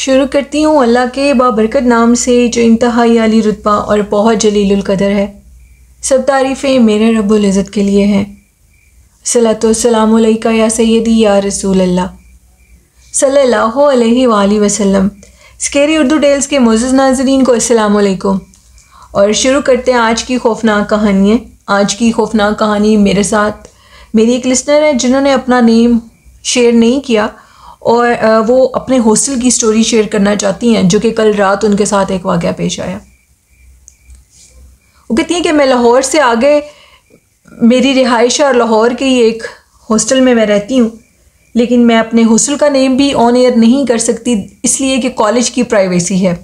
शुरू करती हूँ अल्लाह के बाबरकत नाम से जो इंतहाई आली रुतबा और बहुत जलीलुल कदर है। सब तारीफ़ें मेरे रब्बुल इज़्ज़त के लिए हैं। सलातो सलामु अलैका या सय्यदी या रसूल अल्लाह सल्लल्लाहु अलैहि वाली वसल्लम। स्केरी उर्दू टेल्स के मोअज़्ज़ज़ नाज़रीन को अस्सलामु अलैकुम। और शुरू करते हैं आज की खौफनाक कहानी। आज की खौफनाक कहानी मेरे साथ मेरी एक लिसनर है जिन्होंने अपना नेम शेयर नहीं किया और वो अपने हॉस्टल की स्टोरी शेयर करना चाहती हैं जो कि कल रात उनके साथ एक वाक़या पेश आया। वो कहती हैं कि मैं लाहौर से आगे मेरी रिहाइश और लाहौर के ही एक हॉस्टल में मैं रहती हूँ, लेकिन मैं अपने हॉस्टल का नेम भी ऑन एयर नहीं कर सकती इसलिए कि कॉलेज की प्राइवेसी है।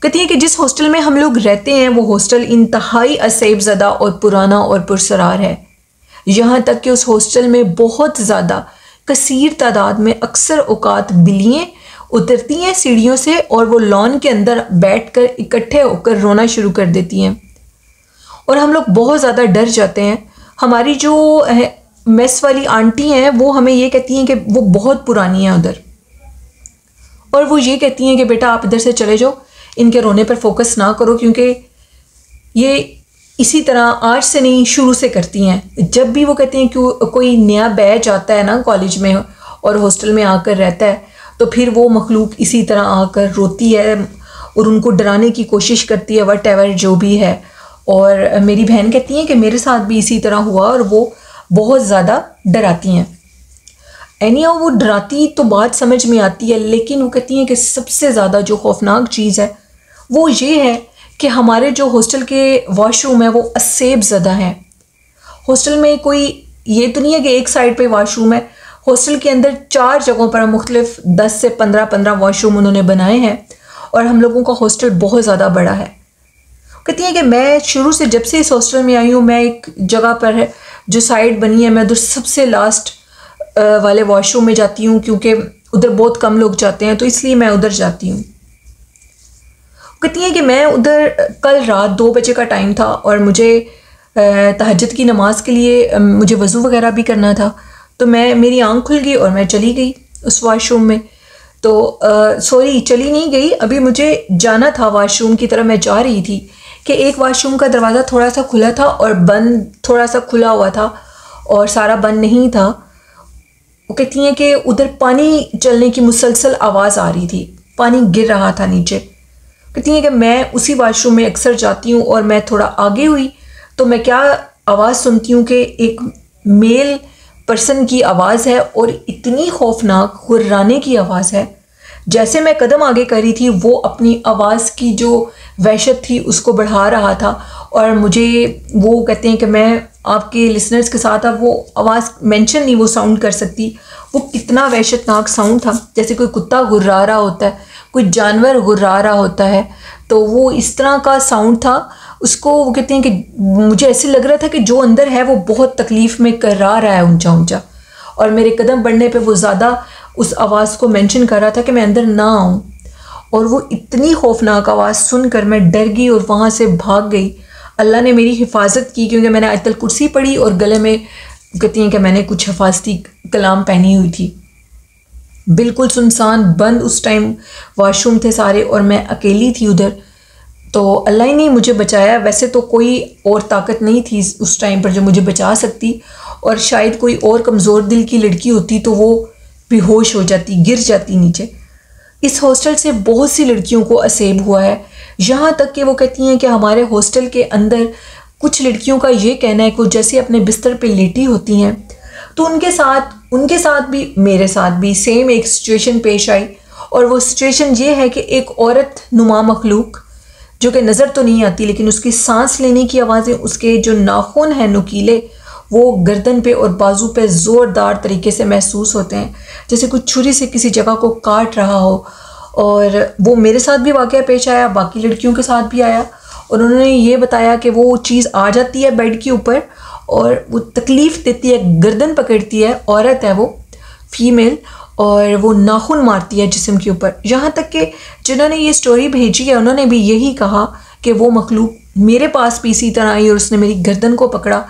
कहती हैं कि जिस हॉस्टल में हम लोग रहते हैं वो हॉस्टल इंतहाई असेब ज़दा और पुराना और पुरसरार है। यहाँ तक कि उस हॉस्टल में बहुत ज़्यादा कसीर तादाद में अक्सर औकात बिल्लियाँ उतरती हैं सीढ़ियों से और वो लॉन के अंदर बैठकर इकट्ठे होकर रोना शुरू कर देती हैं और हम लोग बहुत ज़्यादा डर जाते हैं। हमारी जो मेस वाली आंटी हैं वो हमें ये कहती हैं कि वो बहुत पुरानी है उधर, और वो ये कहती हैं कि बेटा आप इधर से चले जाओ, इनके रोने पर फोकस ना करो, क्योंकि ये इसी तरह आज से नहीं शुरू से करती हैं। जब भी वो कहती हैं कि कोई नया बैच आता है ना कॉलेज में और हॉस्टल में आकर रहता है तो फिर वो मखलूक इसी तरह आकर रोती है और उनको डराने की कोशिश करती है, वट एवर जो भी है। और मेरी बहन कहती हैं कि मेरे साथ भी इसी तरह हुआ और वो बहुत ज़्यादा डराती हैं। एनिया वो डराती तो बात समझ में आती है, लेकिन वो कहती हैं कि सबसे ज़्यादा जो खौफनाक चीज़ है वो ये है कि हमारे जो हॉस्टल के वॉशरूम है वो असेब ज़दा है। हॉस्टल में कोई ये तो नहीं है कि एक साइड पे वॉशरूम है, हॉस्टल के अंदर 4 जगहों पर मुख्तलिफ 10 से 15 वॉशरूम उन्होंने बनाए हैं और हम लोगों का हॉस्टल बहुत ज़्यादा बड़ा है। कहती है कि मैं शुरू से जब से इस हॉस्टल में आई हूँ, मैं एक जगह पर है जो साइड बनी है, मैं उधर सबसे लास्ट वाले वॉशरूम में जाती हूँ क्योंकि उधर बहुत कम लोग जाते हैं, तो इसलिए मैं उधर जाती हूँ। कहती है कि मैं उधर कल रात 2 बजे का टाइम था और मुझे तहज्जुद की नमाज़ के लिए मुझे वज़ू वगैरह भी करना था, तो मेरी आंख खुल गई और मैं चली गई उस वॉशरूम में। तो सॉरी, चली नहीं गई, अभी मुझे जाना था वॉशरूम की तरफ मैं जा रही थी कि एक वॉशरूम का दरवाज़ा थोड़ा सा खुला था और बंद थोड़ा सा खुला हुआ था और सारा बंद नहीं था। वो कहती हैं कि उधर पानी चलने की मुसलसल आवाज़ आ रही थी, पानी गिर रहा था नीचे। कहती हैं कि मैं उसी वॉशरूम में अक्सर जाती हूँ और मैं थोड़ा आगे हुई तो मैं क्या आवाज़ सुनती हूँ कि एक मेल पर्सन की आवाज़ है और इतनी खौफनाक हुर्राने की आवाज़ है। जैसे मैं कदम आगे कर रही थी वो अपनी आवाज़ की जो वहशत थी उसको बढ़ा रहा था और मुझे वो कहते हैं कि मैं आपके लिसनर्स के साथ अब वो आवाज़ मेंशन नहीं वो साउंड कर सकती। वो कितना वहशतनाक साउंड था, जैसे कोई कुत्ता गुर्रा रहा होता है, कोई जानवर गुर्रा रहा होता है, तो वो इस तरह का साउंड था। उसको वो कहते हैं कि मुझे ऐसे लग रहा था कि जो अंदर है वो बहुत तकलीफ़ में कर्रा रहा है ऊंचा ऊंचा, और मेरे कदम बढ़ने पे वो ज़्यादा उस आवाज़ को मेंशन कर रहा था कि मैं अंदर ना आऊँ। और वो इतनी खौफनाक आवाज़ सुनकर मैं डर गई और वहाँ से भाग गई। अल्लाह ने मेरी हिफाजत की क्योंकि मैंने आयतुल कुर्सी पढ़ी और गले में कहती हैं कि मैंने कुछ हिफाजती कलाम पहनी हुई थी। बिल्कुल सुनसान बंद उस टाइम वॉशरूम थे सारे और मैं अकेली थी उधर, तो अल्लाह ही ने मुझे बचाया। वैसे तो कोई और ताकत नहीं थी उस टाइम पर जो मुझे बचा सकती, और शायद कोई और कमज़ोर दिल की लड़की होती तो वो बेहोश हो जाती, गिर जाती नीचे। इस हॉस्टल से बहुत सी लड़कियों को असेब हुआ है, यहाँ तक कि वो कहती हैं कि हमारे हॉस्टल के अंदर कुछ लड़कियों का ये कहना है कि जैसे अपने बिस्तर पे लेटी होती हैं तो उनके साथ भी मेरे साथ भी सेम एक सिचुएशन पेश आई। और वो सिचुएशन ये है कि एक औरत नुमा मखलूक जो कि नज़र तो नहीं आती, लेकिन उसकी सांस लेने की आवाज़ें, उसके जो नाखून हैं नुकीले वो गर्दन पे और बाजू पे ज़ोरदार तरीके से महसूस होते हैं, जैसे कुछ छुरी से किसी जगह को काट रहा हो। और वो मेरे साथ भी वाक़या पेश आया, बाकी लड़कियों के साथ भी आया, और उन्होंने ये बताया कि वो चीज़ आ जाती है बेड के ऊपर और वो तकलीफ़ देती है, गर्दन पकड़ती है, औरत है वो फीमेल, और वो नाखून मारती है जिस्म के ऊपर। यहाँ तक कि जिन्होंने ये स्टोरी भेजी है उन्होंने भी यही कहा कि वो मखलूक मेरे पास भी इसी तरह आई और उसने मेरी गर्दन को पकड़ा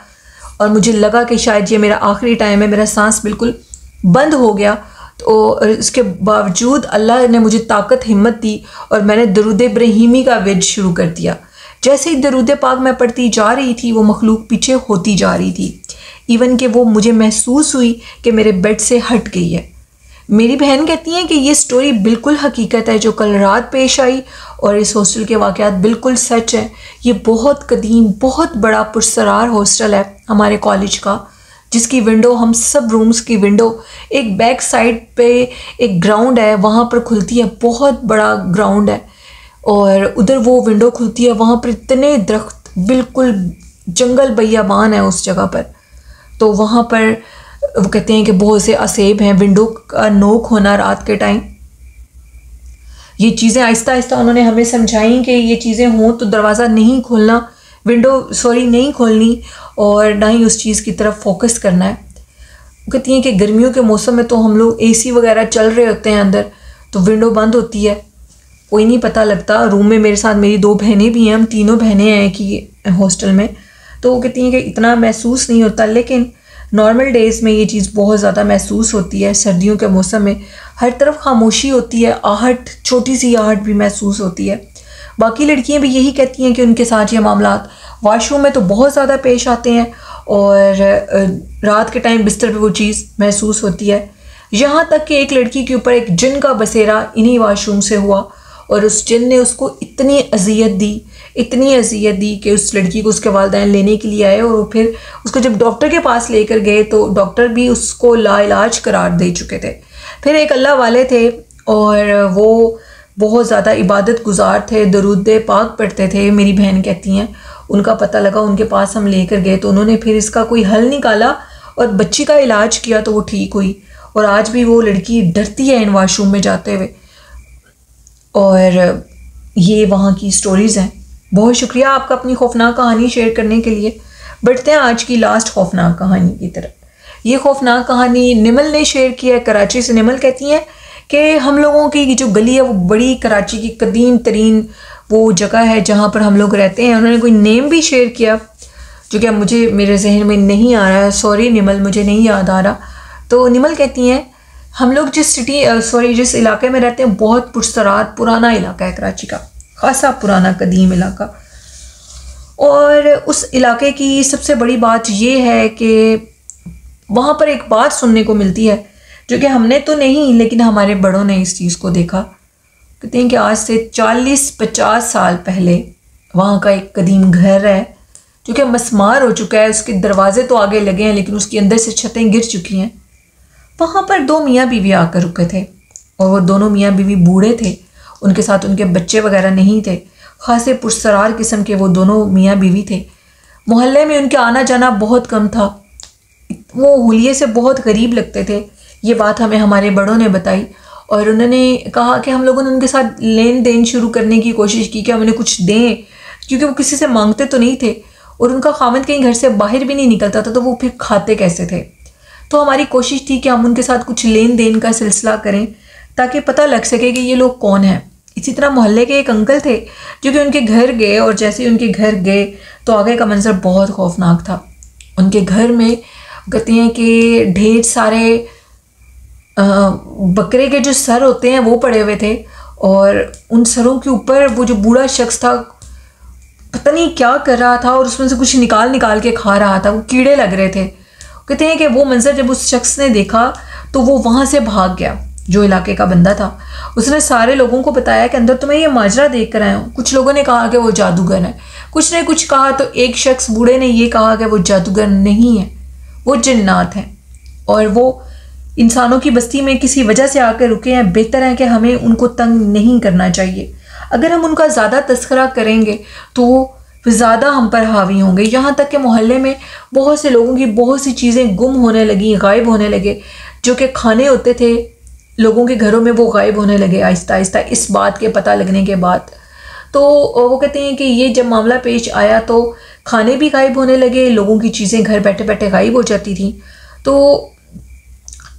और मुझे लगा कि शायद ये मेरा आखिरी टाइम है, मेरा सांस बिल्कुल बंद हो गया। तो इसके बावजूद अल्लाह ने मुझे ताकत हिम्मत दी और मैंने दरूद इब्राहीमी का विर्द शुरू कर दिया। जैसे ही दरूद पाक मैं पढ़ती जा रही थी, वो मखलूक पीछे होती जा रही थी, इवन कि वो मुझे महसूस हुई कि मेरे बेड से हट गई है। मेरी बहन कहती हैं कि ये स्टोरी बिल्कुल हकीकत है जो कल रात पेश आई, और इस हॉस्टल के वाक़यात बिल्कुल सच है। ये बहुत कदीम, बहुत बड़ा पुरसरार हॉस्टल है हमारे कॉलेज का, जिसकी विंडो, हम सब रूम्स की विंडो एक बैक साइड पे एक ग्राउंड है वहाँ पर खुलती है। बहुत बड़ा ग्राउंड है और उधर वो विंडो खुलती है। वहाँ पर इतने दरख्त, बिल्कुल जंगल बयाबान है उस जगह पर। तो वहाँ पर वो कहते हैं कि बहुत से असेब हैं। विंडो का नोक होना रात के टाइम, ये चीज़ें आहिस्ता आहिस्ता उन्होंने हमें समझाई कि ये चीज़ें हों तो दरवाज़ा नहीं खोलना, नहीं खोलनी, और ना ही उस चीज़ की तरफ फोकस करना है। कहती हैं कि गर्मियों के मौसम में तो हम लोग एसी वगैरह चल रहे होते हैं अंदर, तो विंडो बंद होती है, कोई नहीं पता लगता। रूम में मेरे साथ मेरी 2 बहनें भी हैं, हम तीनों बहनें हैं कि हॉस्टल में। तो वो कहती हैं कि इतना महसूस नहीं होता, लेकिन नॉर्मल डेज़ में ये चीज़ बहुत ज़्यादा महसूस होती है। सर्दियों के मौसम में हर तरफ खामोशी होती है, आहट, छोटी सी आहट भी महसूस होती है। बाकी लड़कियां भी यही कहती हैं कि उनके साथ ये मामलात वॉशरूम में तो बहुत ज़्यादा पेश आते हैं, और रात के टाइम बिस्तर पे वो चीज़ महसूस होती है। यहाँ तक कि एक लड़की के ऊपर एक जिन का बसेरा इन्हीं वॉशरूम से हुआ, और उस जिन ने उसको इतनी अजियत दी कि उस लड़की को उसके वालिदैन लेने के लिए आए, और वो फिर उसको जब डॉक्टर के पास लेकर गए तो डॉक्टर भी उसको लाइलाज करार दे चुके थे। फिर एक अल्लाह वाले थे और वो बहुत ज़्यादा इबादत गुजार थे, दरूद पाक पढ़ते थे। मेरी बहन कहती हैं उनका पता लगा, उनके पास हम लेकर गए तो उन्होंने फिर इसका कोई हल निकाला और बच्ची का इलाज किया तो वो ठीक हुई। और आज भी वो लड़की डरती है इन वाशरूम में जाते हुए। और ये वहाँ की स्टोरीज़ हैं। बहुत शुक्रिया आपका अपनी खौफनाक कहानी शेयर करने के लिए। बढ़ते हैं आज की लास्ट खौफनाक कहानी की तरफ। ये खौफनाक कहानी निमल ने शेयर किया है कराची से। निमल कहती हैं कि हम लोगों की जो गली है वो बड़ी कराची की कदीम तरीन वो जगह है जहाँ पर हम लोग रहते हैं। उन्होंने कोई नेम भी शेयर किया जो कि अब मुझे मेरे जहन में नहीं आ रहा है। सॉरी निमल, मुझे नहीं याद आ रहा। तो निमल कहती हैं हम लोग जिस इलाके में रहते हैं बहुत पुरसरार पुराना इलाका है कराची का, खासा पुराना कदीम इलाका। और उस इलाके की सबसे बड़ी बात ये है कि वहाँ पर एक बात सुनने को मिलती है जो कि हमने तो नहीं, लेकिन हमारे बड़ों ने इस चीज़ को देखा। कहते हैं कि आज से 40-50 साल पहले वहाँ का एक कदीम घर है जो कि मस्मार हो चुका है। उसके दरवाजे तो आगे लगे हैं लेकिन उसके अंदर से छतें गिर चुकी हैं। वहाँ पर 2 मियाँ बीवी आकर रुके थे और वो दोनों मियाँ बीवी बूढ़े थे, उनके साथ उनके बच्चे वगैरह नहीं थे। खासे पुरसरार किस्म के वो दोनों मियाँ बीवी थे। मोहल्ले में उनके आना जाना बहुत कम था। वो हुलिये से बहुत गरीब लगते थे। ये बात हमें हमारे बड़ों ने बताई और उन्होंने कहा कि हम लोगों ने उनके साथ लेन देन शुरू करने की कोशिश की कि हम उन्हें कुछ दें, क्योंकि वो किसी से मांगते तो नहीं थे और उनका खामद कहीं घर से बाहर भी नहीं निकलता था, तो वो फिर खाते कैसे थे। तो हमारी कोशिश थी कि हम उनके साथ कुछ लेन देन का सिलसिला करें ताकि पता लग सके कि ये लोग कौन हैं। इसी तरह मोहल्ले के एक अंकल थे जो कि उनके घर गए और जैसे ही उनके घर गए तो आगे का मंजर बहुत खौफनाक था। उनके घर में कहते हैं कि ढेर सारे बकरे के जो सर होते हैं वो पड़े हुए थे और उन सरों के ऊपर वो जो बूढ़ा शख्स था पता नहीं क्या कर रहा था और उसमें से कुछ निकाल के खा रहा था। वो कीड़े लग रहे थे। कहते हैं कि वो मंजर जब उस शख्स ने देखा तो वो वहाँ से भाग गया। जो इलाके का बंदा था उसने सारे लोगों को बताया कि अंदर तो मैं ये माजरा देख कर आया हूँ। कुछ लोगों ने कहा कि वो जादूगर है, कुछ ने कुछ कहा, तो एक शख्स बूढ़े ने ये कहा कि वो जादूगर नहीं है, वो जिन्नात हैं और वो इंसानों की बस्ती में किसी वजह से आकर रुके हैं। बेहतर है कि हमें उनको तंग नहीं करना चाहिए। अगर हम उनका ज़्यादा तस्करा करेंगे तो वो ज़्यादा हम पर हावी होंगे। यहाँ तक कि मोहल्ले में बहुत से लोगों की बहुत सी चीज़ें गुम होने लगी, गायब होने लगे। जो कि खाने होते थे लोगों के घरों में वो गायब होने लगे आहिस्ता आहिस्ता इस बात के पता लगने के बाद। तो वो कहते हैं कि ये जब मामला पेश आया तो खाने भी गायब होने लगे, लोगों की चीज़ें घर बैठे बैठे गायब हो जाती थी। तो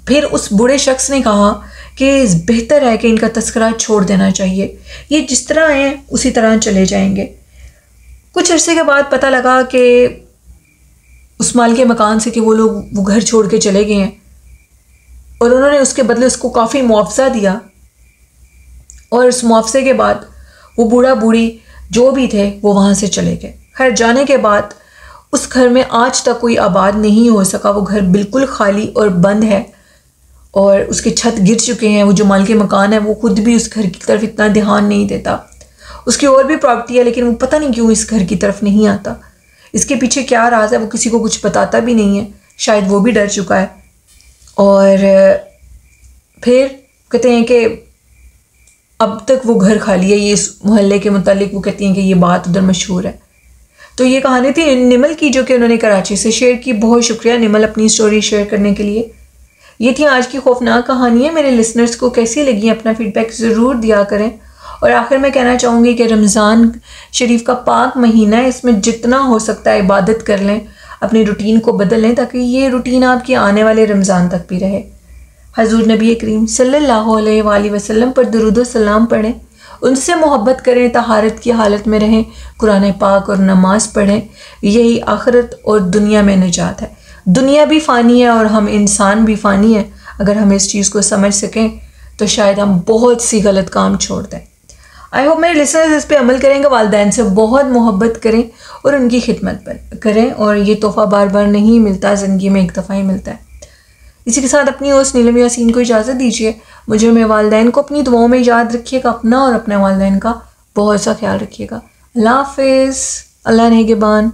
फिर उस बूढ़े शख्स ने कहा कि बेहतर है कि इनका तस्करा छोड़ देना चाहिए, ये जिस तरह हैं उसी तरह चले जाएंगे। कुछ अरसे के बाद पता लगा कि उस माल के मकान से कि वो लोग वो घर छोड़ के चले गए हैं। और उन्होंने उसके बदले उसको काफ़ी मुआवजा दिया, और उस मुआवजे के बाद वो बूढ़ा बूढ़ी जो भी थे वो वहाँ से चले गए। खैर, जाने के बाद उस घर में आज तक कोई आबाद नहीं हो सका। वो घर बिल्कुल खाली और बंद है, और उसके छत गिर चुके हैं। वो जो मालिक के मकान है वो खुद भी उस घर की तरफ इतना ध्यान नहीं देता। उसकी और भी प्रॉपर्टी है, लेकिन वो पता नहीं क्यों इस घर की तरफ नहीं आता। इसके पीछे क्या राज है वो किसी को कुछ बताता भी नहीं है। शायद वो भी डर चुका है। और फिर कहते हैं कि अब तक वो घर खाली है। ये इस मोहल्ले के मुतालिक वो कहती हैं कि ये बात उधर मशहूर है। तो ये कहानी थी निमल की, जो कि उन्होंने कराची से शेयर की। बहुत शुक्रिया निमल अपनी स्टोरी शेयर करने के लिए। ये थी आज की खौफनाक कहानियाँ। मेरे लिसनर्स को कैसी लगी अपना फीडबैक ज़रूर दिया करें। और आखिर में कहना चाहूँगी कि रमज़ान शरीफ का पाक महीना है, इसमें जितना हो सकता है इबादत कर लें, अपनी रूटीन को बदल लें, ताकि ये रूटीन आपकी आने वाले रमज़ान तक भी रहे। हजूर नबी करीम सल्लल्लाहु अलैहि वसल्लम पर दुरूद व सलाम पढ़ें, उनसे मोहब्बत करें, तहारत की हालत में रहें, कुरान पाक और नमाज पढ़ें। यही आखिरत और दुनिया में निजात है। दुनिया भी फ़ानी है और हम इंसान भी फ़ानी है। अगर हम इस चीज़ को समझ सकें तो शायद हम बहुत सी गलत काम छोड़ दें। आई होप मेरे लिसनर्स इस पर अमल करेंगे, वालिदैन से बहुत मोहब्बत करें और उनकी खिदमत करें। और ये तोहफ़ा बार बार नहीं मिलता, ज़िंदगी में एक दफ़ा ही मिलता है। इसी के साथ अपनी होस्ट नीलम यासीन को इजाज़त दीजिए। मुझे और मेरे वालिदैन को अपनी दुआओं में याद रखिएगा। अपना और अपने वालिदैन का बहुत सा ख्याल रखिएगा। अल्लाह हाफ़िज़। अल्लाह नेगेबान।